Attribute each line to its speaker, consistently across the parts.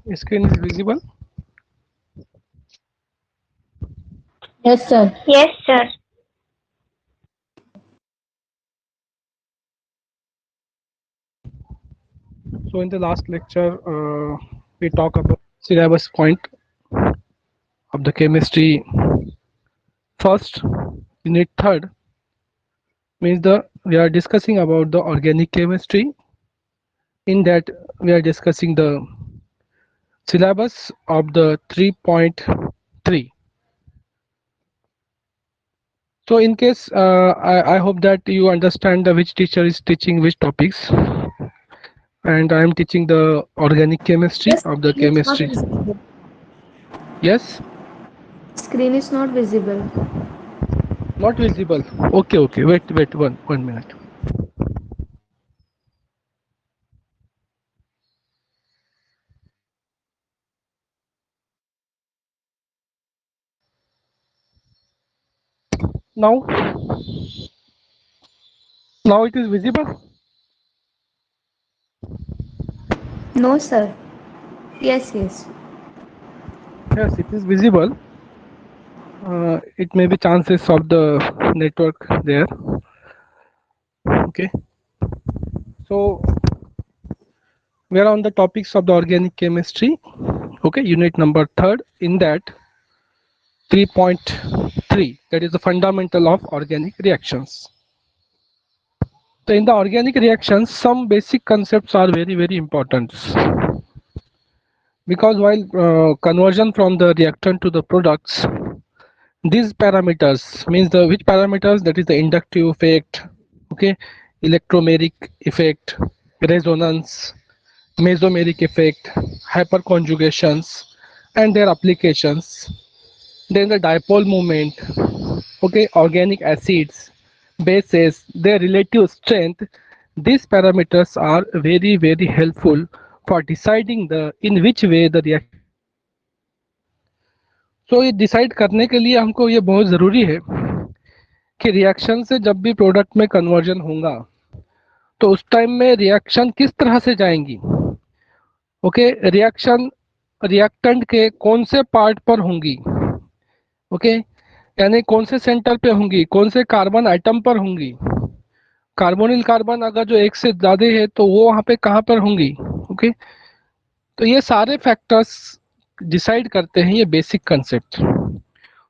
Speaker 1: Screen is visible.
Speaker 2: Yes, sir.
Speaker 3: Yes, sir.
Speaker 1: So in the last lecture, we talk about syllabus point of the chemistry. First, unit third means the we are discussing about the organic chemistry. In that, we are discussing the syllabus of the 3.3. So in case I hope that you understand the which teacher is teaching which topics, and I am teaching the organic chemistry
Speaker 2: Yes,
Speaker 1: of the
Speaker 2: screen is not
Speaker 1: chemistry.
Speaker 2: visible.
Speaker 1: Yes,
Speaker 2: Screen is not visible.
Speaker 1: not visible. Okay, okay. Wait, one minute. Now, now it is visible.
Speaker 2: No, sir. Yes, yes.
Speaker 1: Yes, it is visible. It may be chances of the network there. Okay. So we are on the topics of the organic chemistry. Okay, unit number third. In that 3.3, that is the fundamental of organic reactions. So in the organic reactions, some basic concepts are very important, because while conversion from the reactant to the products, these parameters means the which parameters, that is the inductive effect, okay, electromeric effect, resonance, mesomeric effect, hyperconjugations, and their applications. Then the dipole moment, okay, organic acids, bases, their relative strength. These parameters are very helpful for deciding the in which way the reaction. So ये decide करने के लिए हमको ये बहुत ज़रूरी है कि रिएक्शन से जब भी प्रोडक्ट में कन्वर्जन होगा तो उस टाइम में रिएक्शन किस तरह से जाएंगी। ओके, रिएक्शन रिएक्टेंट के कौन से पार्ट पर होंगी। ओके, यानी कौन से सेंटर पे होंगी, कौन से कार्बन आइटम पर होंगी। कार्बोनिल कार्बन अगर जो एक से ज़्यादा है तो वो वहाँ पे कहाँ पर होंगी। ओके, तो ये सारे फैक्टर्स डिसाइड करते हैं ये basic concept.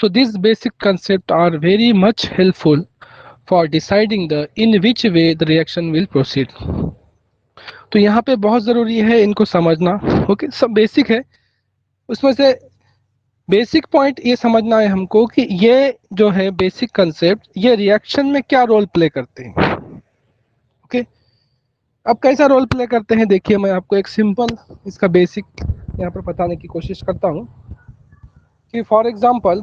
Speaker 1: So these basic concepts are very much helpful for deciding the in which way the reaction will proceed. तो यहाँ पे बहुत ज़रूरी है इनको समझना। ओके, सब बेसिक है, उसमें से बेसिक पॉइंट ये समझना है हमको कि ये जो है बेसिक कंसेप्ट ये रिएक्शन में क्या रोल प्ले करते हैं। ओके, अब कैसा रोल प्ले करते हैं देखिए, मैं आपको एक सिंपल इसका बेसिक यहाँ पर बताने की कोशिश करता हूँ कि फॉर एग्जांपल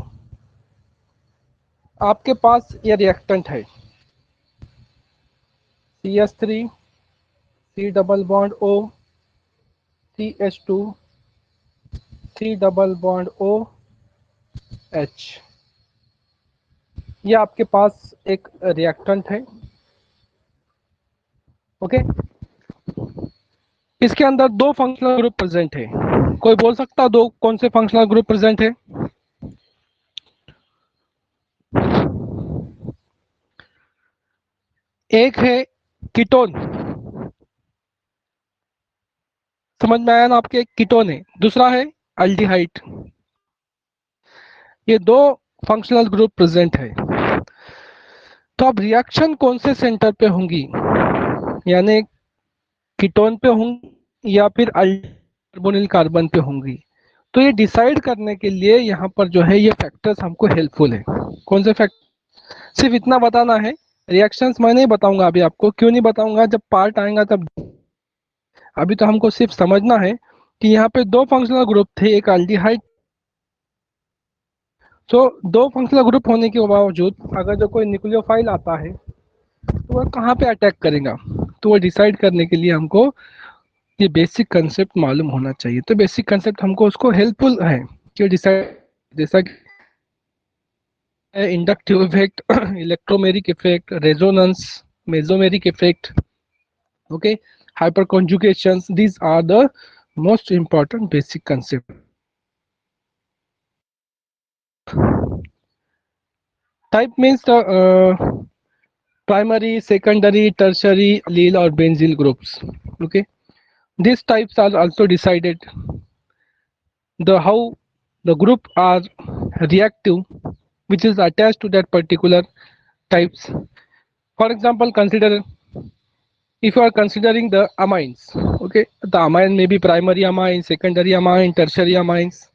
Speaker 1: आपके पास ये रिएक्टेंट है CH3 C double bond O CH2 C double bond O H। ये आपके पास एक रिएक्टेंट है। ओके, इसके अंदर दो फंक्शनल ग्रुप प्रेजेंट है। कोई बोल सकता दो कौन से फंक्शनल ग्रुप प्रेजेंट है। एक है कीटोन, समझ में आया ना आपके, कीटोन है। दूसरा है अल्डिहाइड। ये दो फंक्शनल ग्रुप प्रेजेंट है। तो अब रिएक्शन कौन से सेंटर पे होंगी, यानी कीटोन पे होंगी या फिर कार्बोनिल कार्बन पे होंगी। तो ये डिसाइड करने के लिए यहाँ पर जो है ये फैक्टर्स हमको हेल्पफुल है। कौन से फैक्टर, सिर्फ इतना बताना है। रिएक्शंस मैं नहीं बताऊंगा अभी आपको, क्यों नहीं बताऊंगा, जब पार्ट आएगा तब। अभी तो हमको सिर्फ समझना है कि यहाँ पे दो फंक्शनल ग्रुप थे, एक अल्डिहाइड। तो दो फंक्शनल ग्रुप होने के बावजूद अगर जो कोई न्यूक्लियोफाइल आता है तो वह कहाँ पे अटैक करेगा, तो वो डिसाइड करने के लिए हमको ये बेसिक कंसेप्ट मालूम होना चाहिए। तो बेसिक कंसेप्ट हमको उसको हेल्पफुल है कि डिसाइड, जैसा कि inductive effect, electromeric effect, resonance, mesomeric effect, okay, hyperconjugations, these are the most important basic concept. Type means the primary, secondary, tertiary, allyl or benzyl groups. Okay, these types are also decided the how the group are reactive, which is attached to that particular types. For example, consider if you are considering the amines. Okay, the amine may be primary amine, secondary amine, tertiary amines.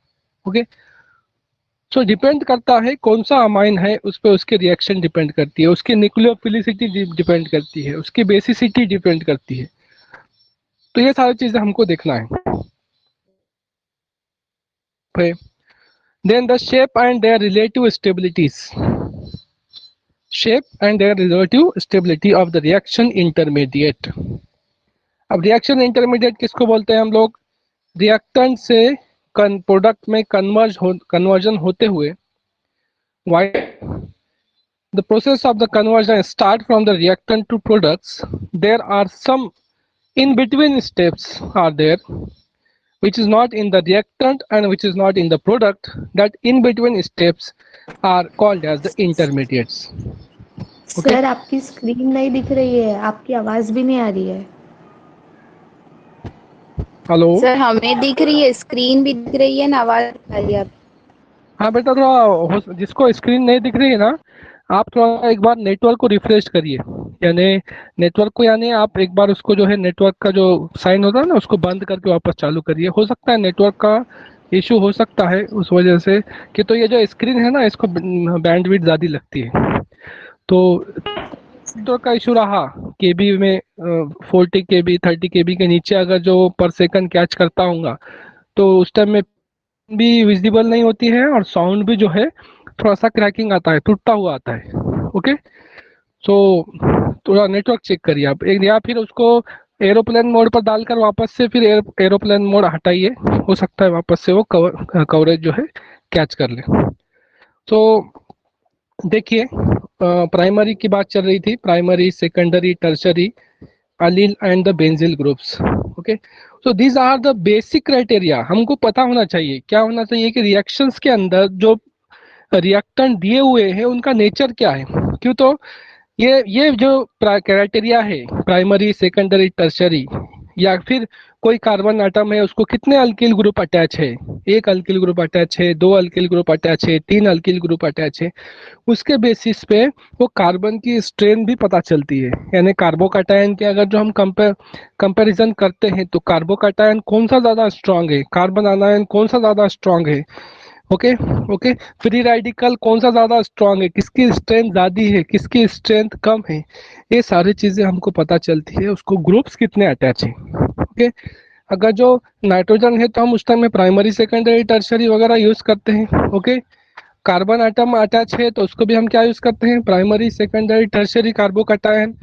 Speaker 1: Okay, so depend करता है कौन सा amine है, उस पर उसकी reaction depend करती है, उसकी न्यूक्लियोफिलिसिटी डिपेंड करती है, उसकी बेसिसिटी डिपेंड करती है। तो ये सारी चीजें हमको देखना है। Then the shape and their relative stabilities, shape and their relative stability of the reaction intermediate. अब रिएक्शन इंटरमीडिएट किसको बोलते हैं हम लोग? रिएक्टेंट से प्रोडक्ट में कन्वर्जन होते हुए Y the process of the conversion start from the reactant to products, there are some in between steps are there which is not in the reactant and which is not in the product. That in between steps are called as the intermediates. Okay,
Speaker 2: sir आपकी screen नहीं दिख रही है, आपकी आवाज भी नहीं आ रही है।
Speaker 1: हेलो
Speaker 3: सर हमें दिख रही है, स्क्रीन भी दिख रही है ना, आवाज आ रही है।
Speaker 1: हाँ बेटा, थोड़ा जिसको स्क्रीन नहीं दिख रही है ना, आप थोड़ा एक बार नेटवर्क को रिफ्रेश करिए, यानी नेटवर्क को, यानी आप एक बार उसको जो है नेटवर्क का जो साइन होता है ना, उसको बंद करके वापस चालू करिए। हो सकता है नेटवर्क का इशू हो सकता है उस वजह से कि, तो ये जो स्क्रीन है ना, इसको बैंडविड्थ ज़्यादा लगती है। तो नेटवर्क का इशू रहा केबी में 40 केबी 30 केबी के नीचे अगर जो पर सेकंड कैच करता हूँ तो उस टाइम में भी विजिबल नहीं होती है और साउंड भी जो है थोड़ा सा क्रैकिंग आता है, टूटता हुआ आता है। ओके, सो थोड़ा नेटवर्क चेक करिए आप एक, या फिर उसको एरोप्लेन मोड पर डालकर वापस से फिर एरोप्लेन मोड हटाइए, हो सकता है वापस से वो कवरेज जो है कैच कर ले। तो देखिए, प्राइमरी की बात चल रही थी, primary, secondary, tertiary, allyl and the benzyl groups. Okay, so these are the basic criteria. हमको पता होना चाहिए, क्या होना चाहिए कि रिएक्शंस के अंदर जो रिएक्टेंट दिए हुए हैं उनका नेचर क्या है। क्यों? तो ये जो क्राइटेरिया है, प्राइमरी, सेकेंडरी, टर्शरी, या फिर कोई कार्बन आटम है उसको कितने अल्किल ग्रुप अटैच है, एक अल्किल ग्रुप अटैच है, दो अल्किल ग्रुप अटैच है, तीन अल्किल ग्रुप अटैच है, उसके बेसिस पे वो कार्बन की स्ट्रेंथ भी पता चलती है। यानी कार्बोकैटायन के अगर जो हम कंपैरिजन करते हैं तो कार्बोकैटायन कौन सा ज्यादा स्ट्रांग है, कार्बन आनायन कौन सा ज्यादा स्ट्रांग है। ओके ओके, फ्री रेडिकल कौन सा ज्यादा स्ट्रांग है, किसकी स्ट्रेंथ ज्यादा है, किसकी स्ट्रेंथ कम है, ये सारी चीजें हमको पता चलती है। उसको ग्रुप्स कितने अटैच है। ओके, अगर जो नाइट्रोजन है तो हम उस टाइम में प्राइमरी, सेकेंडरी, टर्शरी वगैरह यूज करते हैं। ओके, कार्बन आटम अटैच है तो उसको भी हम क्या यूज करते हैं, primary, secondary, tertiary carbocation,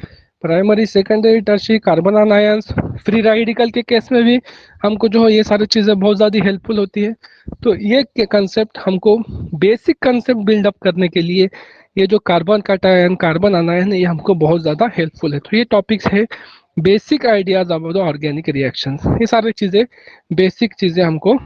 Speaker 1: primary, secondary, tertiary carbon anions. Free radical के केस में भी हमको जो है ये सारी चीजें बहुत ज़्यादा हेल्पफुल होती है। तो ये कंसेप्ट हमको बेसिक कंसेप्ट बिल्डअप करने के लिए ये जो कार्बन कैटायन, कार्बन आनायन, ये हमको बहुत ज़्यादा हेल्पफुल है। तो ये टॉपिक्स है basic ideas about the organic reactions. ये सारी चीज़ें बेसिक चीज़ें हमको,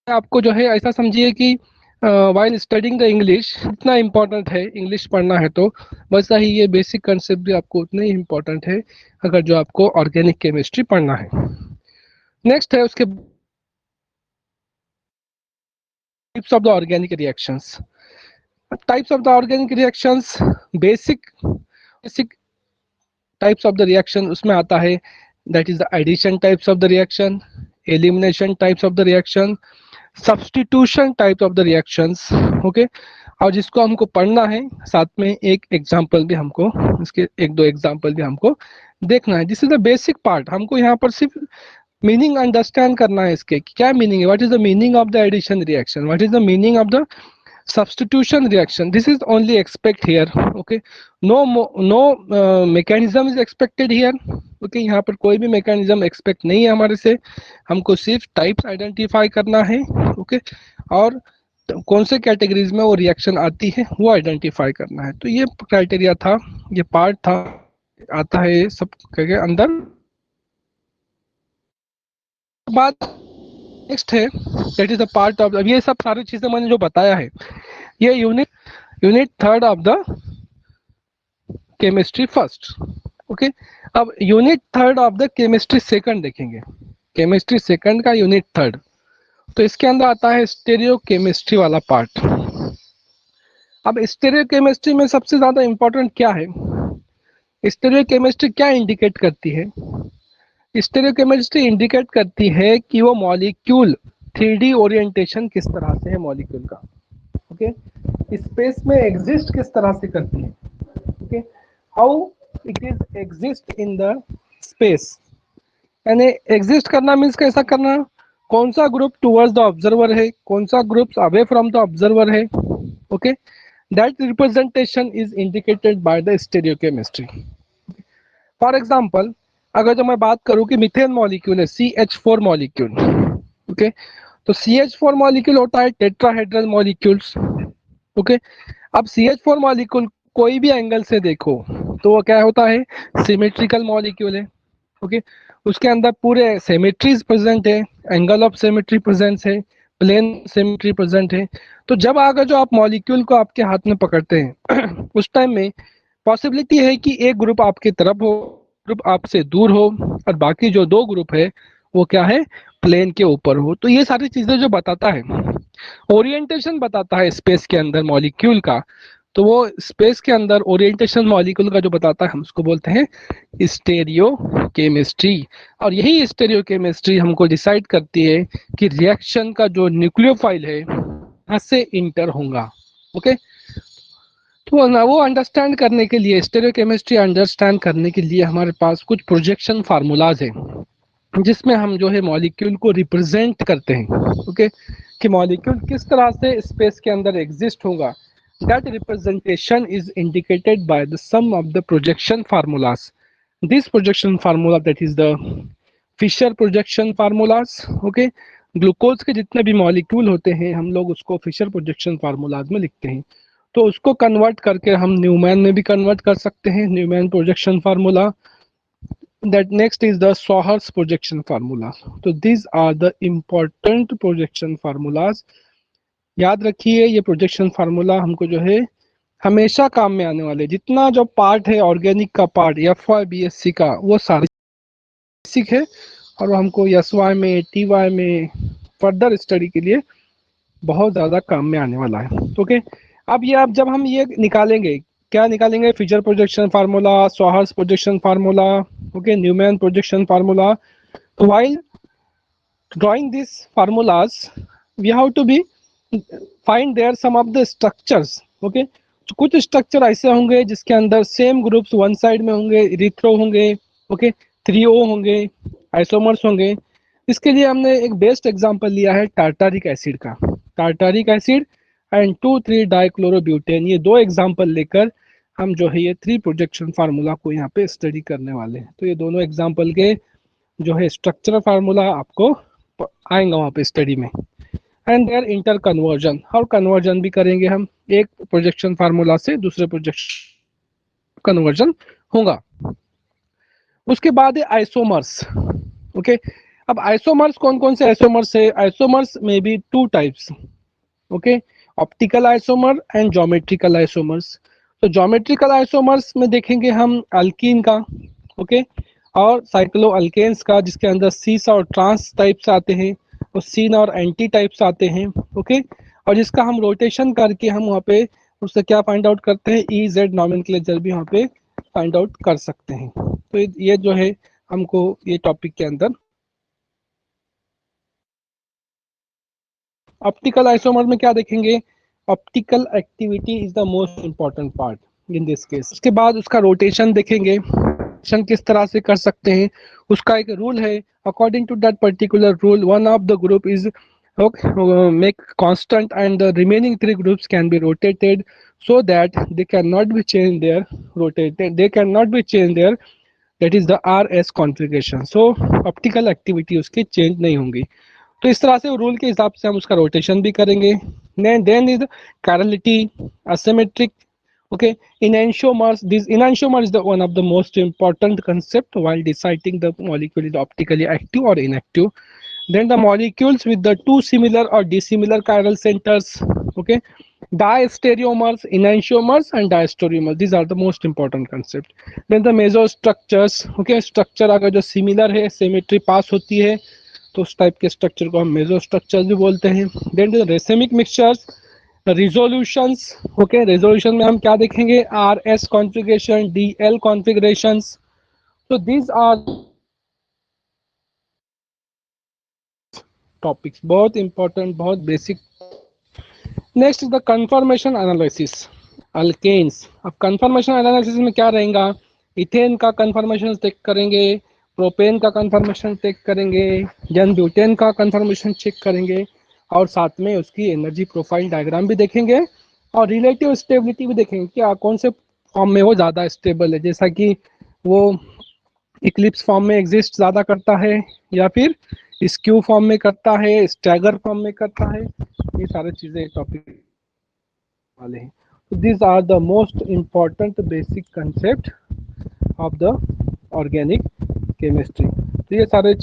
Speaker 1: आपको जो है ऐसा समझिए कि वाइल स्टडिंग द इंग्लिश इतना इम्पोर्टेंट है, इंग्लिश पढ़ना है तो वैसा ही ये बेसिक कंसेप्ट भी आपको उतने ही इम्पोर्टेंट है अगर जो आपको ऑर्गेनिक केमिस्ट्री पढ़ना है। नेक्स्ट है उसके types of the organic reactions. Types of the organic reactions, basic types of the reaction उसमें आता है, that is the addition types of the reaction, elimination types of the reaction, substitution type of the reactions. Okay, और जिसको हमको पढ़ना है साथ में एक एग्जांपल भी हमको, इसके एक दो एग्जांपल भी हमको देखना है। This is the basic part, हमको यहाँ पर सिर्फ मीनिंग अंडरस्टैंड करना है इसके, क्या मीनिंग है, what is the meaning of the addition reaction, what is the meaning of the substitution reaction. This is only expect here. Okay, no mechanism is expected here. Okay, यहाँ पर कोई भी mechanism expect नहीं है हमारे से, हमको सिर्फ टाइप्स आइडेंटिफाई करना है। ओके, और कौन से कैटेगरीज में वो रिएक्शन आती है वो आइडेंटिफाई करना है। तो ये क्राइटेरिया था, ये पार्ट था आता है ये सब करके अंदर। बाद नेक्स्ट है that is the part of, अब ये सब सारी चीजें मैंने जो बताया है ये unit third of the chemistry first. Okay, अब unit third of the chemistry second देखेंगे, केमिस्ट्री सेकंड का यूनिट थर्ड। तो इसके अंदर आता है स्टेरियो केमिस्ट्री वाला पार्ट। अब स्टेरियो केमिस्ट्री में सबसे ज्यादा इंपॉर्टेंट क्या है, स्टेरियो केमिस्ट्री क्या इंडिकेट करती है, स्टेरियो केमिस्ट्री इंडिकेट करती है कि वो मॉलिक्यूल 3D ओरिएंटेशन किस तरह से है मॉलिक्यूल का। ओके, स्पेस में एग्जिस्ट किस तरह से करती है। Okay, how it is exist in the space, यानी एग्जिस्ट करना मीन्स कैसा करना, कौन सा ग्रुप टुवर्ड्स द ऑब्जर्वर है, कौन सा group away from the observer है। Okay, that representation is indicated by the stereochemistry. For example, अगर जो मैं बात करूं कि मीथेन मॉलिक्यूल है CH4 मॉलिक्यूल। ओके, तो CH4 मॉलिक्यूल होता है टेट्राहेड्रल मॉलिक्यूल्स। ओके, अब CH4 मॉलिक्यूल कोई भी एंगल से देखो तो वो क्या होता है, सिमेट्रिकल मॉलिक्यूल है। ओके, उसके अंदर पूरे सिमेट्रीज प्रेजेंट है, एंगल ऑफ सिमेट्री प्रेजेंट है, प्लेन सिमेट्री प्रेजेंट है। तो जब अगर जो आप मॉलिक्यूल को आपके हाथ में पकड़ते हैं उस टाइम में पॉसिबिलिटी है कि एक ग्रुप आपकी तरफ हो, ग्रुप आपसे दूर हो, और बाकी जो दो ग्रुप है वो क्या है, प्लेन के ऊपर हो। तो ये सारी चीजें जो बताता है, ओरिएंटेशन बताता है स्पेस के अंदर मॉलिक्यूल का, तो वो स्पेस के अंदर ओरिएंटेशन मॉलिक्यूल का जो बताता है हम उसको बोलते हैं स्टेरियो केमिस्ट्री। और यही स्टेरियो केमिस्ट्री हमको डिसाइड करती है कि रिएक्शन का जो न्यूक्लियोफाइल है कहाँ से इंटर होगा। ओके, तो ना वो अंडरस्टैंड करने के लिए, स्टेरियो केमिस्ट्री अंडरस्टैंड करने के लिए हमारे पास कुछ प्रोजेक्शन फार्मूलाज हैं जिसमें हम जो है मॉलिक्यूल को रिप्रेजेंट करते हैं। ओके, कि मॉलिक्यूल किस तरह से स्पेस के अंदर एग्जिस्ट होगा। That representation is indicated by the sum of the projection formulas. This projection formula that is the Fischer projection formulas. Okay, glucose के जितने भी मॉलिक्यूल होते हैं हम लोग उसको फिशर प्रोजेक्शन फार्मूलाज में लिखते हैं। तो उसको कन्वर्ट करके हम न्यूमैन में भी कन्वर्ट कर सकते हैं, Newman projection formula. That next is the Sohars projection formula. So these are the important projection formulas. याद रखिए ये प्रोजेक्शन फार्मूला हमको जो है हमेशा काम में आने वाले, जितना जो पार्ट है ऑर्गेनिक का पार्ट FY BSc का वो सारे बेसिक है, और वो हमको SY में TY में फर्दर स्टडी के लिए बहुत ज़्यादा काम में आने वाला है। ओके, अब ये अब जब हम ये निकालेंगे, क्या निकालेंगे, Fischer projection formula, sawhorse projection formula, okay, Newman projection formula. तो while drawing these formulas we have to be find there some of the structures. Okay, तो कुछ स्ट्रक्चर ऐसे होंगे जिसके अंदर सेम ग्रुप्स वन साइड में होंगे, इरिथ्रो होंगे, ओके, 3O होंगे, आइसोमर्स होंगे। इसके लिए हमने एक बेस्ट एग्जांपल लिया है टार्टारिक एसिड का, टार्टारिक एसिड एंड 2,3-डाइक्लोरोब्यूटेन, ये दो एग्जांपल लेकर हम जो है ये 3 प्रोजेक्शन फार्मूला को यहाँ पे स्टडी करने वाले हैं। तो ये दोनों एग्जांपल के जो है स्ट्रक्चरल फार्मूला आपको आएंगे वहाँ पे स्टडी में, एंड देयर इंटर कन्वर्जन, और कन्वर्जन भी करेंगे हम, एक प्रोजेक्शन फार्मूला से दूसरे प्रोजेक्शन कन्वर्जन होगा। उसके बाद है आइसोमर्स। ओके, अब आइसोमर्स कौन कौन से आइसोमर्स है, आइसोमर्स में भी 2 types. Okay, optical isomer and geometrical isomers. तो ज्योमेट्रिकल आइसोमर्स में देखेंगे हम अल्कीन का, ओके, और साइक्लो अल्केन्स का, जिसके अंदर सीस और ट्रांस टाइप्स आते हैं, और सीन और एंटी टाइप्स आते हैं। ओके, और जिसका हम रोटेशन करके हम वहाँ पे उससे क्या फाइंड आउट करते हैं, EZ नॉमेनक्लेचर भी वहाँ पे फाइंड आउट कर सकते हैं। तो ये जो है हमको ये टॉपिक के अंदर ऑप्टिकल आइसोमर में क्या देखेंगे, optical activity is the most important part in this case. उसके बाद उसका रोटेशन देखेंगे, रोटेशन किस तरह से कर सकते हैं, उसका एक रूल है। According to that particular rule one of the group is make constant and the remaining 3 groups can be rotated so that they cannot be changed their rotated, they cannot be changed their, that is the RS configuration. So optical activity उसकी change नहीं होंगी। तो इस तरह से rule के हिसाब से हम उसका रोटेशन भी करेंगे। Then is chirality, asymmetric Okay, enantiomers. This enantiomer is the one of the most important concept while deciding the molecule is optically active or inactive. Then the molecules with the two similar or dissimilar chiral centers. Okay, diastereomers, enantiomers, and diastereomers. These are the most important concept. Then the mesostructures. Okay, structure अगर जो similar है, symmetry pass होती है, तो उस type के structure को हम मेसोस्ट्रक्चर्स भी बोलते हैं. Then the racemic mixtures, resolutions. Okay, resolution में हम क्या देखेंगे? R S configuration, D L configurations. तो दीज आर टॉपिक्स, बहुत इंपॉर्टेंट, बहुत basic. Next is the conformation analysis. Alkanes. अब कन्फर्मेशन एनालिसिस में क्या रहेगा? इथेन का कन्फर्मेशन चेक करेंगे, प्रोपेन का कन्फर्मेशन चेक करेंगे, जन ब्यूटेन का कन्फर्मेशन चेक करेंगे, और साथ में उसकी एनर्जी प्रोफाइल डायग्राम भी देखेंगे और रिलेटिव स्टेबिलिटी भी देखेंगे कि कौन से फॉर्म में वो ज़्यादा स्टेबल है, जैसा कि वो इक्लिप्स फॉर्म में एग्जिस्ट ज़्यादा करता है या फिर स्क्यू फॉर्म में करता है, स्टैगर फॉर्म में करता है. ये सारी चीज़ें टॉपिक वाले हैं. So these are the most important basic concept of the organic chemistry. तो ये सारे